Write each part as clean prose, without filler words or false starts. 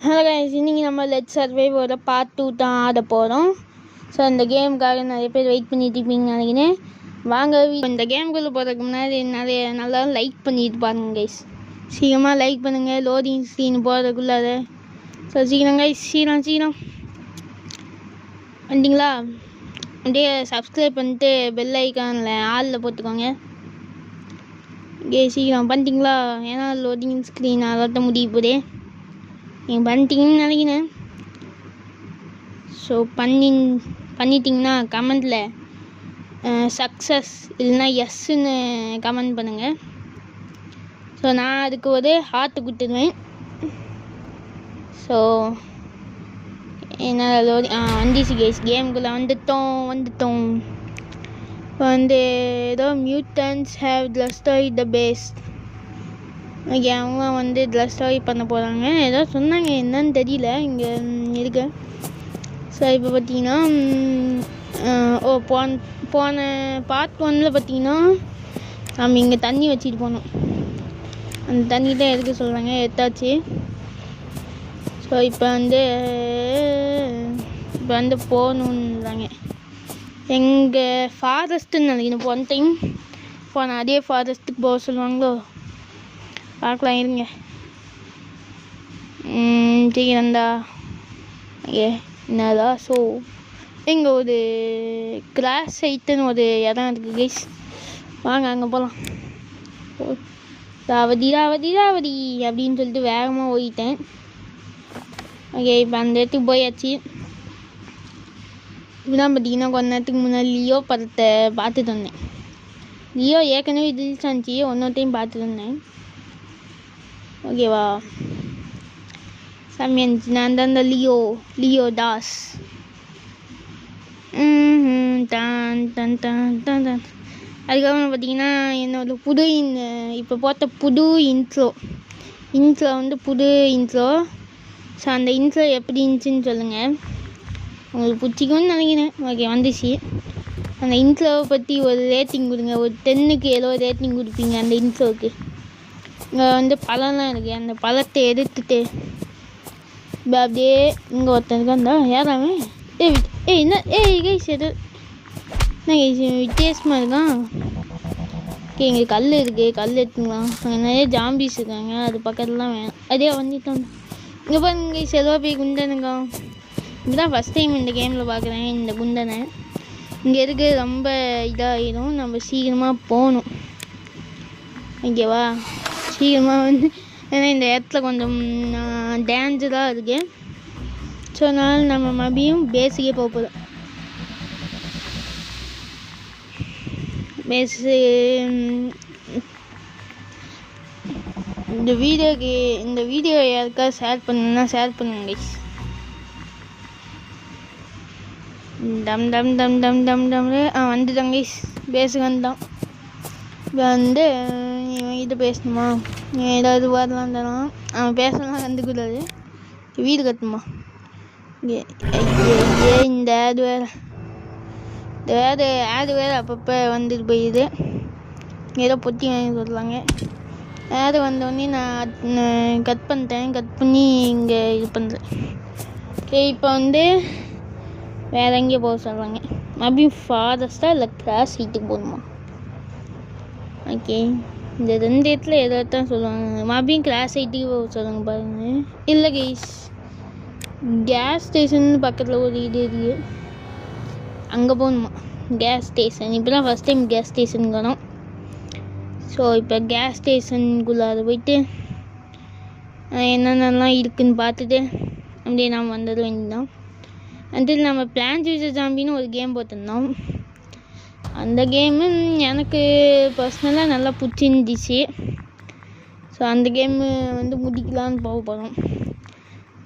Hello guys, இன்றைக்கி நம்ம let's சர்வைவோட part 2 தான் ஆட போகிறோம். ஸோ இந்த கேமுக்காக நிறைய பேர் வெயிட் பண்ணிட்டு இருப்பீங்கன்னு நினைக்கிறேன். வாங்க இந்த கேமுக்குள்ளே போகிறதுக்கு முன்னாடி நல்லா லைக் பண்ணிட்டு பாருங்க கைஸ். சீக்கிரமாக லைக் பண்ணுங்கள், லோடிங் ஸ்க்ரீன் போகிறதுக்குள்ளார. ஸோ சீக்கிரம் கைஸ், சீக்கிரம் வந்துட்டிங்களா? அப்படியே சப்ஸ்கிரைப் பண்ணிட்டு பெல் ஐக்கானில் ஆளில் போட்டுக்கோங்க. சீக்கிரம் பண்ணிட்டீங்களா? ஏன்னா லோடிங் ஸ்க்ரீன் அதான் முடிய போதே. நீங்கள் பண்ணிட்டீங்கன்னு நினைக்கிறேன். ஸோ பண்ணிட்டீங்கன்னா கமெண்டில் சக்ஸஸ் இல்லைன்னா எஸ்ன்னு கமெண்ட் பண்ணுங்கள். ஸோ நான் அதுக்கு ஒரு ஹார்ட்டு கொடுத்துடுவேன். ஸோ என்ன வந்துச்சு கேஸ், கேமுக்குள்ளே வந்துட்டோம். இப்போ ஏதோ mutants have destroyed the base. Okay, அவங்க டெஸ்ட்ராய் பண்ண போகிறாங்க. ஏதோ சொன்னாங்க, என்னன்னு தெரியல இங்கே இருக்கு. ஸோ இப்போ பார்த்தீங்கன்னா போன பார்ட் 1ல் பார்த்தீங்கன்னா நம்ம இங்கே தண்ணி வச்சுட்டு போனோம். அந்த தண்ணி தான் எதுக்கு சொல்கிறாங்க, எடுத்தாச்சு. ஸோ இப்போ போகணுன்றாங்க. எங்கள் ஃபாரஸ்ட்டுன்னு நினைக்கணும். போன டைம் போன அதே ஃபாரஸ்ட்டுக்கு போக சொல்லுவாங்களோ, பார்க்கலாம் இருங்க. சரிங்கண்ணா. என்னதா? ஸோ இங்கே ஒரு கிளாஸ் சைட்டுன்னு ஒரு இடம் இருக்குது கைஸ். வாங்க அங்கே போகலாம். ராவதி அப்படின்னு சொல்லிட்டு வேகமாக ஓடிட்டேன். ஓகே, இப்போ அந்த இடத்துக்கு போயாச்சு. இப்படிதான் பார்த்தீங்கன்னா கொஞ்ச நேரத்துக்கு முன்னாடி லியோ படத்தை பார்த்துட்டு வந்தேன். லியோ ஏற்கனவே ரிலீஸ் ஆச்சு, ஒன்னொருத்தையும் பார்த்துட்டு வந்தேன். ஓகேவா? செம்மையா இருந்துச்சு. நான் தான் இந்த லியோ தாஸ். அதுக்கப்புறம் பார்த்தீங்கன்னா என்னோட இப்போ போட்ட புது இன்ட்ரோ புது இன்ட்ரோ. ஸோ அந்த இன்ட்ரோ எப்படி இருந்துச்சுன்னு சொல்லுங்கள். உங்களுக்கு பிடிச்சிக்கும்னு நினைக்கிறேன். ஓகே, வந்துச்சு. அந்த இன்ட்ரோவை பற்றி ஒரு ரேட்டிங் கொடுங்க. ஒரு 10க்கு ஏதோ ரேட்டிங் கொடுப்பீங்க அந்த இன்ட்ரோவுக்கு. இங்கே பழம்லாம் இருக்குது. அந்த பழத்தை எடுத்துட்டு இப்போ அப்படியே இங்கே ஒருத்தனுக்கு வந்தா ஏறாமே. என்ன கைஸ், எது என்ன கைஸ் வித்தியாசமாக இருக்கான். ஓகே, இங்கே கல் இருக்குது, கல் எடுத்துக்கலாம். அங்கே நிறைய ஜாம்பிஸ் இருக்காங்க, அது பக்கத்துலாம் வேணும். அதே வந்துட்டோம். இங்கே பாருங்க கைஸ், ஏதோ போய் குண்டனுங்க. இதுதான் ஃபஸ்ட் டைம் இந்த கேமில் பார்க்குறேன் இந்த குண்டனை. இங்கே இருக்கு ரொம்ப இதாகிடும். நம்ம சீக்கிரமாக போகணும். ஓகேவா? சீக்கிரமாக ஏன்னா இந்த இடத்துல கொஞ்சம் டேஞ்சராக இருக்குது. ஸோ அதனால் நம்ம மறுபடியும் பேஸுக்கே போக போகிறோம். இந்த வீடியோ யாருக்கா ஷேர் பண்ணுன்னா ஷேர் பண்ணுங்க கைஸ். டம் டம் டம் டம் டம் டம் வந்துட்டாங்க கைஸ், பேஸுக்கு வந்துட்டான். இவன்கிட்ட பேசணுமா? ஏதாவது வரலாம் தரான். அவன் பேசலாம் கண்டுக்கூடாது. வீடு கட்டணுமா? இந்த ஆடு வேறு அப்பப்போ வந்துட்டு போயிடுது. ஏதோ பொட்டி வாங்கி சொல்லலாங்க. ஆடு வந்தோடனே நான் கட் பண்ணிட்டேன். கட் பண்ணி இங்கே இது பண்ணுறேன். ஓகே, இப்போ வேறு எங்கேயோ போக சொல்கிறாங்க. மறுபடியும் ஃபாரஸ்ட்டாக இல்லை கிராஸ் சைட்டுக்கு போகணுமா? ஓகே, இந்த 2 இடத்துல ஏதோ தான் சொல்லுவாங்க. மறுபடியும் கிளாஸ் சைட்டுக்கு போக சொல்லுங்க பாருங்க. இல்லை கைஸ், கேஸ் ஸ்டேஷன் பக்கத்தில் ஒரு இது இருக்குது, அங்கே போகணுமா? Gas station. இப்போ தான் ஃபஸ்ட் டைம் கேஸ் ஸ்டேஷனுக்கு வரோம். ஸோ இப்போ கேஸ் ஸ்டேஷனுக்குள்ளார போயிட்டு என்னென்னலாம் இருக்குதுன்னு பார்த்துட்டு அப்படியே நாம் வந்தது வேண்டியதான். அதில் நம்ம பிளான்ஸ் விசஸ் ஜாம்பின்னு ஒரு கேம் போட்டிருந்தோம். அந்த கேமு எனக்கு பர்சனலாக நல்லா பிடிச்சிருந்துச்சு. ஸோ அந்த கேமு முடிக்கலான்னு போக போகிறோம்.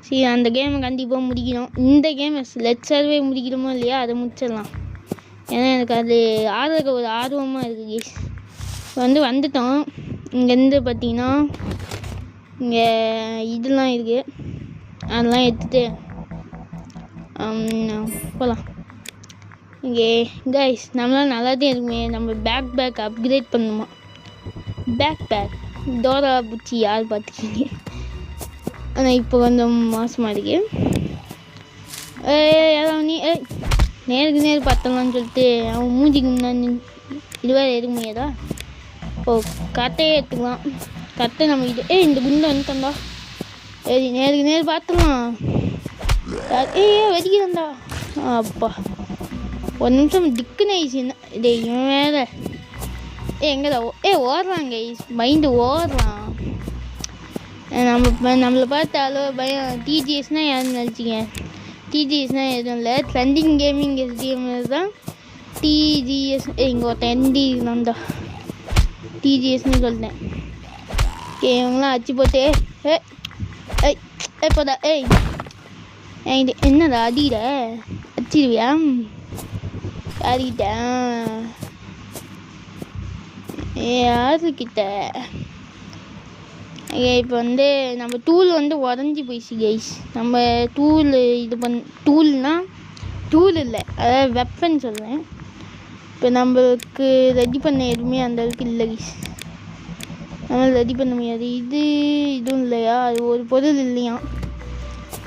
சரி, அந்த கேமை கண்டிப்பாக முடிக்கணும். இந்த கேமை லெட்ஸ் சர்வே முடிக்கணுமோ இல்லையா, அதை முடிச்சிடலாம். ஏன்னா எனக்கு அது ஆடுறதுக்கு ஒரு ஆர்வமாக இருக்குது கேஸ். வந்துட்டோம். இங்கேருந்து பார்த்தீங்கன்னா இங்கே இதெல்லாம் இருக்குது, அதெல்லாம் எடுத்துகிட்டு போகலாம். இங்கே கைஸ் நம்மளால் நல்லாதான் இருக்குமே. நம்ம பேக் அப்கிரேட் பண்ணணுமா? பேக் டோரா பூச்சி யார் பார்த்துக்கிங்க? ஆனால் இப்போ கொஞ்சம் மோசமாக இருக்கு. அதான் நீ நேருக்கு நேர் பார்த்தலாம்னு சொல்லிட்டு அவன் மூஞ்சிக்கு முன்னாடி இதுவாக எடுக்க முடியாதா? ஓ கட்டையே எடுத்துக்கலாம். கட்டை நம்ம இந்த குண்டை வந்துட்டோம்டா. நேருக்கு நேர் பார்த்துலாம். வெடிக்கிறேன்டா. அப்பா ஒரு நிமிஷம் திக்குன்னு ஆயிடுச்சு. இவன் வேற எங்கடா ஓடுறான் கைஸ். மைண்டு ஓடுறான். நம்மளை பார்த்தாலோ பயம். டிஜிஎஸ்னால் யாருன்னு நினச்சிங்க? டிஜிஎஸ்னால் எதுவும் இல்லை, ட்ரெண்டிங் கேமிங் கேமர் தான் டிஜிஎஸ். இங்கே ஒருத்தன் என்டி இருந்தா டிஜிஎஸ்ன்னு சொல்லிட்டேன். இவங்களாம் அச்சு போட்டு போதா என்னடா அடிக்கிற? அடிச்சிருவியா? அடிக்கிட்டேன் யாருக்கிட்ட? இப்போ வந்து நம்ம டூல் வந்து உடஞ்சி போயிடுச்சு கைஸ். நம்ம டூல் டூல் இல்லை, அதாவது வெப்பன் சொல்கிறேன். இப்போ நம்மளுக்கு ரெடி பண்ண எதுவுமே அந்த அளவுக்கு இல்லை கைஸ். நம்மளால் ரெடி பண்ண முடியாது. இதுவும் இல்லையா? அது ஒரு பொருள் இல்லையா?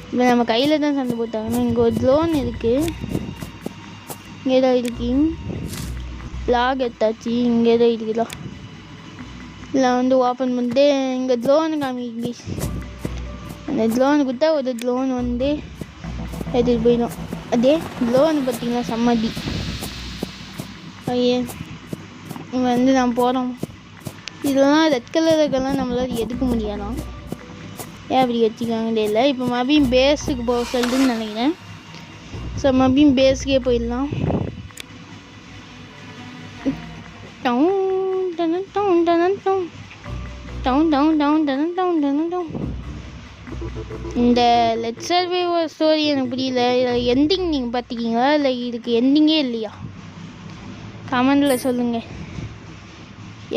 இப்போ நம்ம கையில் தான் சண்டை போட்டாங்கன்னு. இங்கே ஒரு ட்ரோன் இருக்குது. இங்கே தான் இருக்கு. லாக் எடுத்தாச்சு. இங்கே தான் இருக்குதா? இல்லை வந்து ஓப்பன் பண்ணிட்டு இங்கே ட்ரோனு காமிக்கு. அந்த ட்ரோனு கொடுத்தா ஒரு ட்ரோன் வந்து எடுத்துகிட்டு போயிடும். அதே ட்ரோனு பார்த்தீங்கன்னா சம்மதி. ஐயே இங்கே வந்து நான் போகிறோம். இதெல்லாம் ரெட் கலருக்கெல்லாம் நம்மளால் எடுக்க முடியாதான். ஏன் அப்படி வச்சுக்காங்களே இல்லை. இப்போ மறுபடியும் பேஸுக்கு போக சொல்லுதுன்னு நினைக்கிறேன். ஸோ மறுபடியும் பேஸுக்கே போயிடலாம். இந்த லெட் சர்வைவர் ஸ்டோரி எனக்கு புரியல. எண்டிங் நீங்கள் பார்த்துக்கிங்களா இல்லை இதுக்கு எண்டிங்கே இல்லையா? கமெண்டில் சொல்லுங்கள்.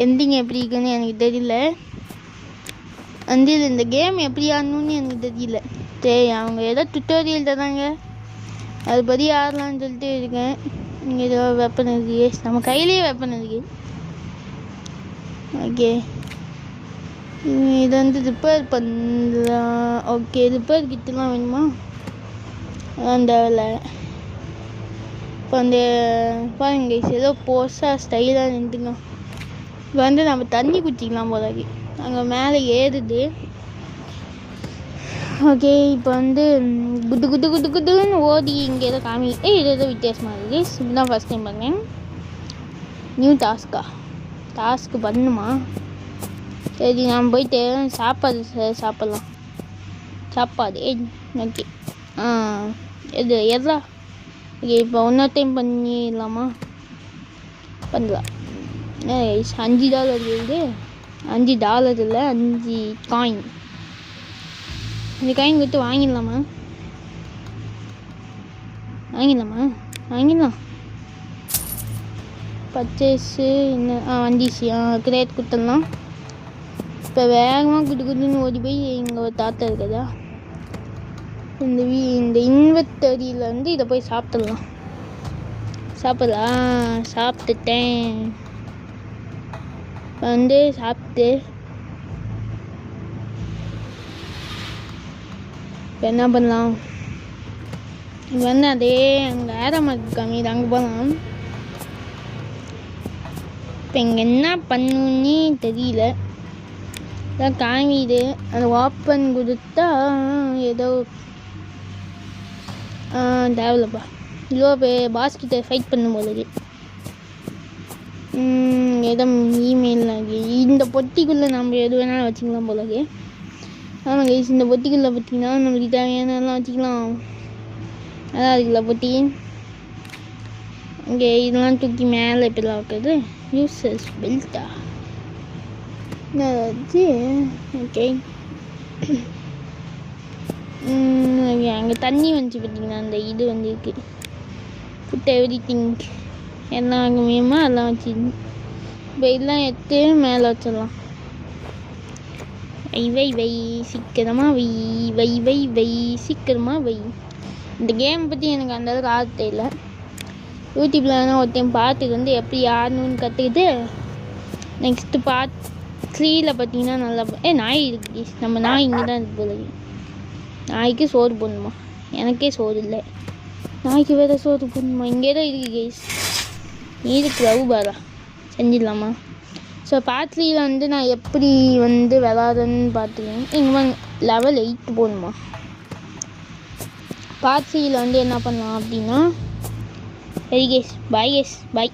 எண்டிங் எப்படி இருக்குன்னு எனக்கு தெரியல. வந்து இந்த கேம் எப்படி ஆடணுன்னு எனக்கு தெரியல. அவங்க ஏதோ டுட்டோரியல் தராங்க, அது படி ஆடலான்னு சொல்லிட்டு இருக்கேன். இங்கே ஏதோ வெப்பன் இருக்குது. நம்ம கையிலேயே வெப்பன் இருக்குது. ஓகே இதை வந்து ரிப்பேர் பண்ணலாம். ஓகே ரிப்பேர் கிட்டலாம் வேணுமா? அதான் தேவையில்ல. இப்போ அந்த பாருங்க ஏதோ போஸாக ஸ்டைலாக நின்றுங்க. இப்போ வந்து நம்ம தண்ணி குடிச்சிக்கலாம் போதாக்கி. அங்கே மேலே ஏறுது. ஓகே இப்போ வந்து குட்டு குட்டு குட்டு குட்டுன்னு ஓடி இங்கே ஏதோ காமி. இது ஏதோ வித்தியாசமாக இருக்குது. இப்படி தான் ஃபஸ்ட் டைம் பண்ணேன். நியூ டாஸ்க்கு பண்ணுமா? சரி நான் போயிட்டு சாப்பாடு சாப்பிட்லாம். சாப்பாடு ஓகே. இது எதா? ஓகே இப்போ இன்னொரு டைம் பண்ணிடலாமா? பண்ணலாம். $5 இருக்குது. $5 இல்லை, 5 காயின். இந்த காயின் கொடுத்து வாங்கிடலாமா? வாங்கிடலாம். பர்ச்சேஸு இன்னும் வந்துச்சு. கிரேட் கொடுத்துடலாம். இப்போ வேகமாக குடுன்னு ஓடி போய் இங்கே ஒரு தாத்தா இருக்குதா, இந்த இன்வெர்டரியில் வந்து இதை போய் சாப்பிட்டுடலாம். சாப்பிட்டுட்டேன். வந்து சாப்பிட்டு இப்போ என்ன பண்ணலாம்? இங்கே வந்து அதே அங்கே ஏரமாக்கு காமிது, அங்கே போகலாம். இப்போ இங்கே என்ன பண்ணுன்னு தெரியல. இதான் காமிது. அந்த ஓப்பன் கொடுத்தா ஏதோ தேவையில்லப்பா. இதோ பாஸ்கிட்ட ஃபைட் பண்ணும் போது ஏதோ இமெயில் இந்த பொட்டிக்குள்ளே நம்ம எது வேணாலும் வச்சுக்கலாம் போலக்கு. ஆமாம் கைஸ், இந்த பொட்டிக்குள்ளே பார்த்தீங்கன்னா நம்மளுக்கு தேவையானலாம் வச்சுக்கலாம். அதான் இருக்குல்ல பொட்டி. இங்கே இதெல்லாம் தூக்கி மேலே இப்படிலாம் வைக்கிறது. யூசஸ் பெல்ட்டா என்னாச்சு? ஓகே அங்கே தண்ணி வந்துச்சு பார்த்தீங்கன்னா, அந்த இது வந்து இருக்குது. புட் எவ்ரி திங் எல்லாம் அங்கே வேணுமா எல்லாம் வச்சு இப்போ இதெல்லாம் எடுத்து மேலே வச்சிடலாம். வை சீக்கிரமாக வை சீக்கிரமாக வை. இந்த கேம் பற்றி எனக்கு அந்த அளவுக்கு ஆட தெரியல. யூடியூப்பில் வேணால் ஒருத்தையும் பார்த்துட்டு வந்து எப்படி ஆடணுன்னு கற்றுக்கிட்டு நெக்ஸ்ட்டு பார்ட் 3ல் பார்த்தீங்கன்னா நல்லா நாய் இருக்குது. நம்ம நாய் இங்கே தான் இருக்குது போல. நாய்க்கு சோறு போடணுமா? எனக்கே சோறு இல்லை, நாய்க்கு வேறு சோறு போடணுமா? இங்கே தான் இருக்குது கைஸ், இதுக்கு ரவு பாரா செஞ்சிடலாமா? ஸோ பார்ட் 3 வந்து நான் எப்படி வந்து விளாடுறேன்னு பார்த்துக்கணும். இங்கே லெவல் 8 போடணுமா? பார்ட் 3 வந்து என்ன பண்ணலாம் அப்படின்னா, சரி கைஸ், பாய் கைஸ், பாய்.